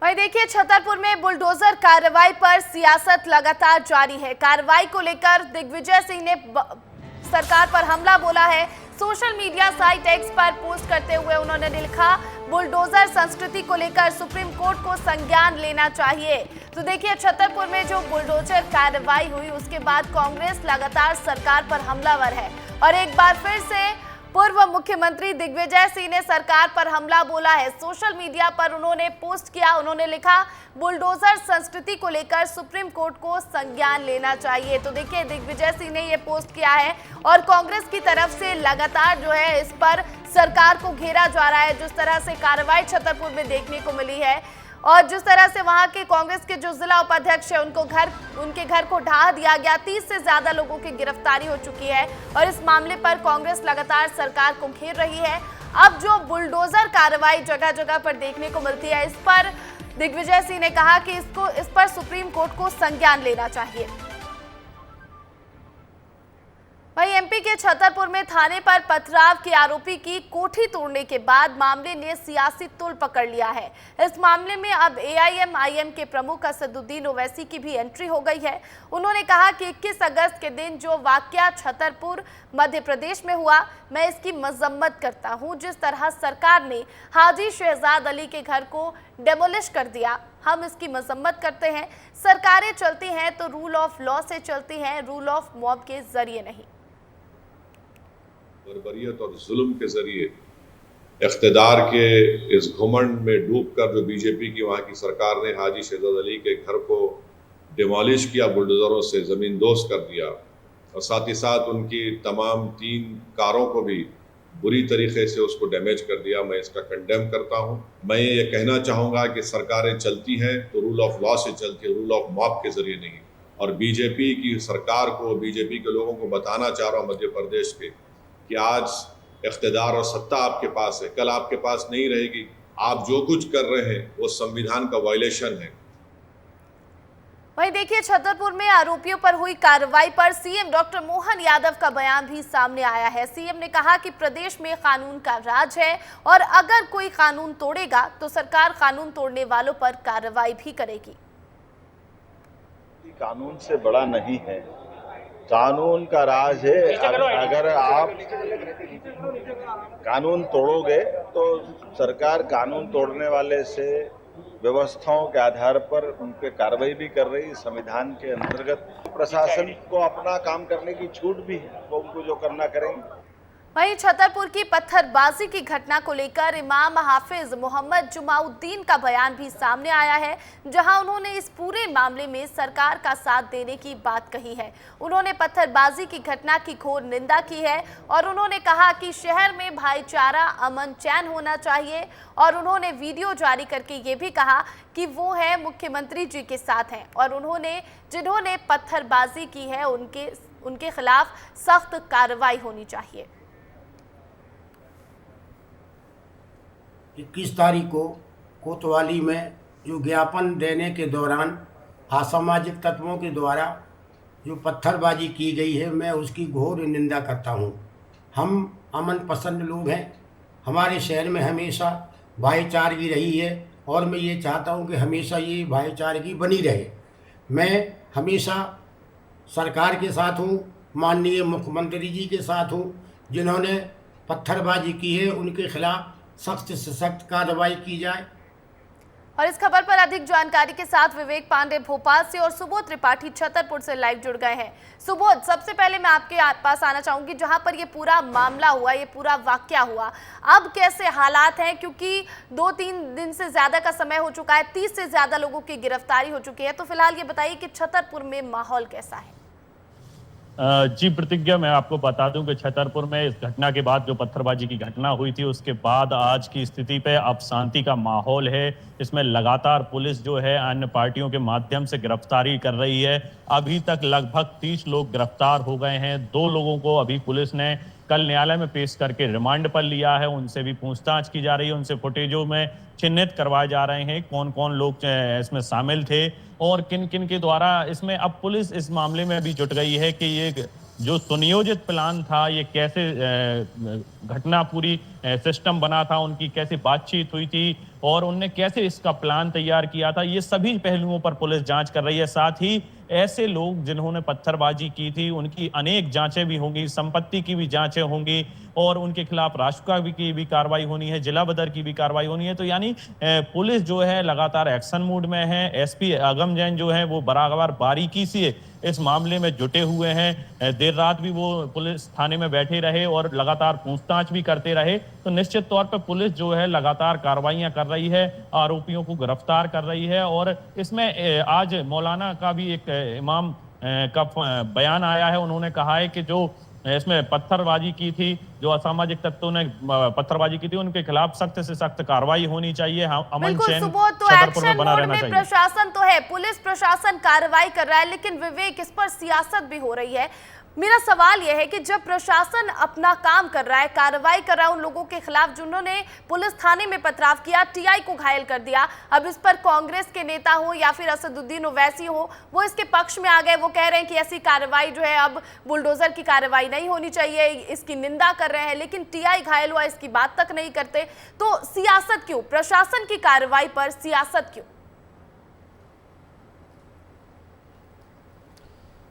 वहीं देखिए, छतरपुर में बुलडोजर कार्रवाई पर सियासत लगातार जारी है। कार्रवाई को लेकर दिग्विजय सिंह ने सरकार पर हमला बोला है। सोशल मीडिया साइट एक्स पर पोस्ट करते हुए उन्होंने लिखा, बुलडोजर संस्कृति को लेकर सुप्रीम कोर्ट को संज्ञान लेना चाहिए। तो देखिए, छतरपुर में जो बुलडोजर कार्रवाई हुई उसके बाद कांग्रेस लगातार सरकार पर हमलावर है और एक बार फिर से पूर्व मुख्यमंत्री दिग्विजय सिंह ने सरकार पर हमला बोला है। सोशल मीडिया पर उन्होंने पोस्ट किया, उन्होंने लिखा, बुलडोजर संस्कृति को लेकर सुप्रीम कोर्ट को संज्ञान लेना चाहिए। तो देखिए, दिग्विजय सिंह ने ये पोस्ट किया है और कांग्रेस की तरफ से लगातार जो है इस पर सरकार को घेरा जा रहा है। जिस तरह से कार्रवाई छतरपुर में देखने को मिली है और जिस तरह से वहां के कांग्रेस के जो जिला उपाध्यक्ष है उनके घर को ढहा दिया गया, 30 से ज्यादा लोगों की गिरफ्तारी हो चुकी है और इस मामले पर कांग्रेस लगातार सरकार को घेर रही है। अब जो बुलडोजर कार्रवाई जगह जगह पर देखने को मिलती है, इस पर दिग्विजय सिंह ने कहा कि इस पर सुप्रीम कोर्ट को संज्ञान लेना चाहिए। वहीं एमपी के छतरपुर में थाने पर पथराव के आरोपी की कोठी तोड़ने के बाद मामले ने सियासी तुल पकड़ लिया है। इस मामले में अब एआईएमआईएम के प्रमुख असदुद्दीन ओवैसी की भी एंट्री हो गई है। उन्होंने कहा कि 21 अगस्त के दिन जो वाकया छतरपुर मध्य प्रदेश में हुआ, मैं इसकी मजम्मत करता हूं। जिस तरह सरकार ने हाजी शहजाद अली के घर को डेमोलिश कर दिया, हम इसकी मजम्मत करते हैं। सरकारें चलती हैं तो रूल ऑफ लॉ से चलती हैं, रूल ऑफ मॉब के जरिए नहीं। बर्बरियत और जुल्म के जरिए इख्तिदार के इस घुमंड में डूबकर जो बीजेपी की वहाँ की सरकार ने हाजी शहजाद अली के घर को डिमोलिश किया, बुलडोजरों से ज़मींदोज़ कर दिया और साथ ही साथ उनकी तमाम 3 कारों को भी बुरी तरीके से उसको डैमेज कर दिया। मैं इसका कंडेम करता हूँ। मैं ये कहना चाहूँगा कि सरकारें चलती हैं तो रूल ऑफ लॉ से चलती है, रूल ऑफ मॉब के ज़रिए नहीं। और बीजेपी की सरकार को, बीजेपी के लोगों को बताना चाह रहा हूँ मध्य प्रदेश के कि आज इख्तिदार और सत्ता आपके पास है, कल आपके पास नहीं रहेगी। आप जो कुछ कर रहे हैं वो संविधान का वायलेशन है। वहीं देखिए, छतरपुर में आरोपियों पर हुई कार्रवाई पर सीएम डॉक्टर मोहन यादव का बयान भी सामने आया है। सीएम ने कहा कि प्रदेश में कानून का राज है और अगर कोई कानून तोड़ेगा तो सरकार कानून तोड़ने वालों पर कार्रवाई भी करेगी। कानून से बड़ा नहीं है, कानून का राज है। अगर आप कानून तोड़ोगे तो सरकार कानून तोड़ने वाले से व्यवस्थाओं के आधार पर उन पे कार्रवाई भी कर रही। संविधान के अंतर्गत प्रशासन को अपना काम करने की छूट भी है, वो उनको जो करना करेंगे। वहीं छतरपुर की पत्थरबाजी की घटना को लेकर इमाम हाफिज मोहम्मद जुमाउद्दीन का बयान भी सामने आया है, जहां उन्होंने इस पूरे मामले में सरकार का साथ देने की बात कही है। उन्होंने पत्थरबाजी की घटना की घोर निंदा की है और उन्होंने कहा कि शहर में भाईचारा, अमन चैन होना चाहिए और उन्होंने वीडियो जारी करके ये भी कहा कि वो है मुख्यमंत्री जी के साथ हैं और जिन्होंने पत्थरबाजी की है उनके खिलाफ सख्त कार्रवाई होनी चाहिए। 21 तारीख को कोतवाली में जो ज्ञापन देने के दौरान असामाजिक तत्वों के द्वारा जो पत्थरबाजी की गई है, मैं उसकी घोर निंदा करता हूं। हम अमन पसंद लोग हैं, हमारे शहर में हमेशा भाईचारगी रही है और मैं ये चाहता हूं कि हमेशा ये भाईचारगी बनी रहे। मैं हमेशा सरकार के साथ हूं, माननीय मुख्यमंत्री जी के साथ हूं। जिन्होंने पत्थरबाजी की है उनके खिलाफ सख्त से सख्त कार्रवाई की जाए। और इस खबर पर अधिक जानकारी के साथ विवेक पांडे भोपाल से और सुबोध त्रिपाठी छतरपुर से लाइव जुड़ गए हैं। सुबोध, सबसे पहले मैं आपके पास आना चाहूंगी, जहां पर ये पूरा मामला हुआ, ये पूरा वाकया हुआ, अब कैसे हालात हैं? क्योंकि 2-3 दिन से ज्यादा का समय हो चुका है, 30 से ज्यादा लोगों की गिरफ्तारी हो चुकी है। तो फिलहाल ये बताइए कि छतरपुर में माहौल कैसा है? जी प्रतिज्ञा, मैं आपको बता दूं कि छतरपुर में इस घटना के बाद जो पत्थरबाजी की घटना हुई थी उसके बाद आज की स्थिति पे अब शांति का माहौल है। इसमें लगातार पुलिस जो है अन्य पार्टियों के माध्यम से गिरफ्तारी कर रही है। अभी तक लगभग 30 लोग गिरफ्तार हो गए हैं। 2 लोगों को अभी पुलिस ने कल न्यायालय में पेश करके रिमांड पर लिया है। उनसे भी पूछताछ की जा रही है, उनसे फुटेजों में चिन्हित करवाए जा रहे हैं कौन कौन लोग इसमें शामिल थे और किन किन के द्वारा इसमें। अब पुलिस इस मामले में भी जुट गई है कि ये जो सुनियोजित प्लान था, ये कैसे घटना पूरी सिस्टम बना था, उनकी कैसे बातचीत हुई थी और उनने कैसे इसका प्लान तैयार किया था, ये सभी पहलुओं पर पुलिस जांच कर रही है। साथ ही ऐसे लोग जिन्होंने पत्थरबाजी की थी उनकी अनेक जांचें भी होंगी, संपत्ति की भी जांचें होंगी और उनके खिलाफ राष्ट्रपति की भी कार्रवाई होनी है, जिला बदर की भी कार्रवाई होनी है। तो यानी पुलिस जो है लगातार एक्शन मोड में है। एसपी अगम जैन जो है वो बराबर बारीकी से इस मामले में जुटे हुए हैं। देर रात भी वो पुलिस थाने में बैठे रहे और लगातार पूछताछ भी करते रहे। तो निश्चित तौर पर पुलिस जो है लगातार कार्रवाइयां कर रही है, आरोपियों को गिरफ्तार कर रही है। और इसमें आज मौलाना का भी एक इमाम का बयान आया है। उन्होंने कहा है कि जो इसमें पत्थरबाजी की थी, जो असामाजिक तत्वों ने पत्थरबाजी की थी, उनके खिलाफ सख्त से सख्त कार्रवाई होनी चाहिए। अमन चैन छतरपुर में बना रहना चाहिए। प्रशासन तो है, पुलिस प्रशासन कार्रवाई कर रहा है, लेकिन विवेक इस पर सियासत भी हो रही है। मेरा सवाल यह है कि जब प्रशासन अपना काम कर रहा है, कार्रवाई कर रहा है उन लोगों के खिलाफ जिन्होंने पुलिस थाने में पथराव किया, टीआई को घायल कर दिया, अब इस पर कांग्रेस के नेता हो या फिर असदुद्दीन ओवैसी हो, वो इसके पक्ष में आ गए। वो कह रहे हैं कि ऐसी कार्रवाई जो है अब बुलडोजर की कार्रवाई नहीं होनी चाहिए, इसकी निंदा कर रहे हैं, लेकिन टीआई घायल हुआ इसकी बात तक नहीं करते। तो सियासत क्यों? प्रशासन की कार्रवाई पर सियासत क्यों?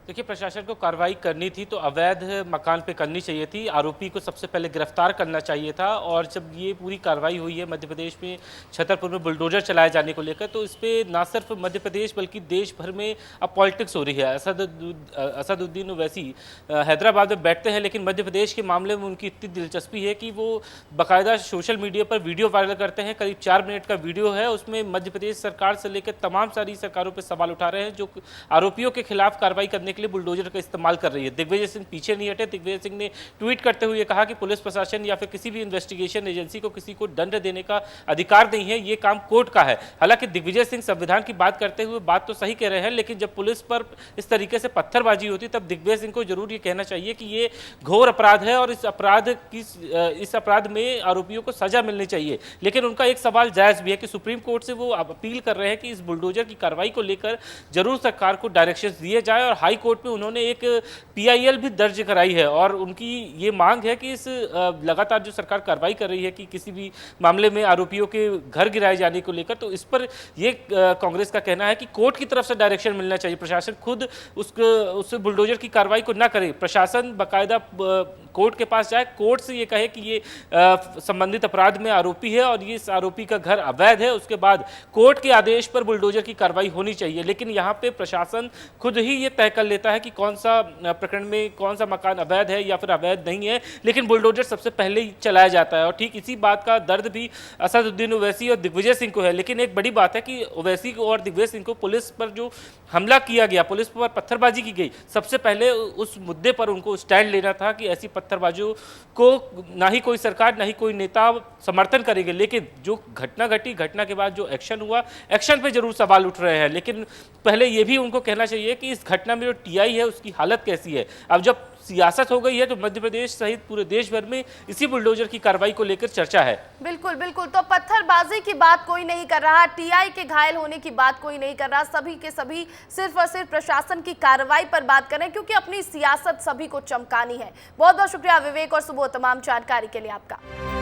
देखिए, प्रशासन को कार्रवाई करनी थी तो अवैध मकान पे करनी चाहिए थी। आरोपी को सबसे पहले गिरफ्तार करना चाहिए था। और जब ये पूरी कार्रवाई हुई है मध्य प्रदेश में छतरपुर में बुलडोजर चलाए जाने को लेकर, तो इस पर ना सिर्फ मध्य प्रदेश बल्कि देश भर में अब पॉलिटिक्स हो रही है। असदुद्दीन ओवैसी हैदराबाद में बैठते हैं, लेकिन मध्य प्रदेश के मामले में उनकी इतनी दिलचस्पी है कि वो बाकायदा सोशल मीडिया पर वीडियो वायरल करते हैं। करीब 4 मिनट का वीडियो है, उसमें मध्य प्रदेश सरकार से लेकर तमाम सारी सरकारों पर सवाल उठा रहे हैं जो आरोपियों के खिलाफ कार्रवाई करने के लिए बुलडोजर का इस्तेमाल कर रही है। दिग्विजय सिंह पीछे नहीं हटे। दिग्विजय सिंह ने ट्वीट करते हुए कहा कि पुलिस प्रशासन या फिर किसी भी इन्वेस्टिगेशन एजेंसी को किसी को दंड देने का अधिकार नहीं है, ये काम कोर्ट का है। हालांकि दिग्विजय सिंह संविधान की बात करते हुए बात तो सही कह रहे हैं, लेकिन जब पुलिस पर इस तरीके से पत्थरबाजी होती तब दिग्विजय सिंह को जरूर ये कहना चाहिए कि ये घोर अपराध है और इस अपराध में आरोपियों को सजा मिलनी चाहिए। लेकिन उनका एक सवाल जायज भी है कि सुप्रीम कोर्ट से वो अपील कर रहे हैं कि इस बुलडोजर की कार्रवाई को लेकर जरूर सरकार को डायरेक्शंस दिए जाए। और हाई कोर्ट में उन्होंने एक पीआईएल भी दर्ज कराई है और उनकी ये मांग है कि इस लगातार जो सरकार कार्रवाई कर रही है कि किसी भी मामले में आरोपियों के घर गिराए जाने को लेकर, तो इस पर ये कांग्रेस का कहना है कि कोर्ट की तरफ से डायरेक्शन मिलना चाहिए। प्रशासन खुद उस बुलडोजर की कार्रवाई को ना करे, प्रशासन बाकायदा कोर्ट के पास जाए, कोर्ट से ये कहे कि ये संबंधित अपराध में आरोपी है और ये इस आरोपी का घर अवैध है, उसके बाद कोर्ट के आदेश पर बुलडोजर की कार्रवाई होनी चाहिए। लेकिन यहाँ पे प्रशासन खुद ही ये तय कर लेता है कि कौन सा प्रकरण में कौन सा मकान अवैध है या फिर अवैध नहीं है, लेकिन बुलडोजर सबसे पहले ही चलाया जाता है। और ठीक इसी बात का दर्द भी असदुद्दीन ओवैसी और दिग्विजय सिंह को है। लेकिन एक बड़ी बात है कि ओवैसी को और दिग्विजय सिंह को पुलिस पर जो हमला किया गया, पुलिस पर पत्थरबाजी की गई, सबसे पहले उस मुद्दे पर उनको स्टैंड लेना था कि ऐसी पत्थरबाजियों को ना ही कोई सरकार ना ही कोई नेता समर्थन करेंगे। लेकिन जो घटना घटी, घटना के बाद जो एक्शन हुआ, एक्शन पे जरूर सवाल उठ रहे हैं। लेकिन पहले ये भी उनको कहना चाहिए कि इस घटना में जो टीआई है उसकी हालत कैसी है। अब जब सियासत हो गई है तो मध्य प्रदेश सहित पूरे देश भर में इसी बुलडोजर की कार्रवाई को लेकर चर्चा है। बिल्कुल बिल्कुल। तो पत्थरबाजी की बात कोई नहीं कर रहा, टीआई के घायल होने की बात कोई नहीं कर रहा, सभी के सभी सिर्फ और सिर्फ प्रशासन की कार्रवाई पर बात करें, क्योंकि अपनी सियासत सभी को चमकानी है। बहुत बहुत शुक्रिया विवेक और सुबह तमाम जानकारी के लिए आपका।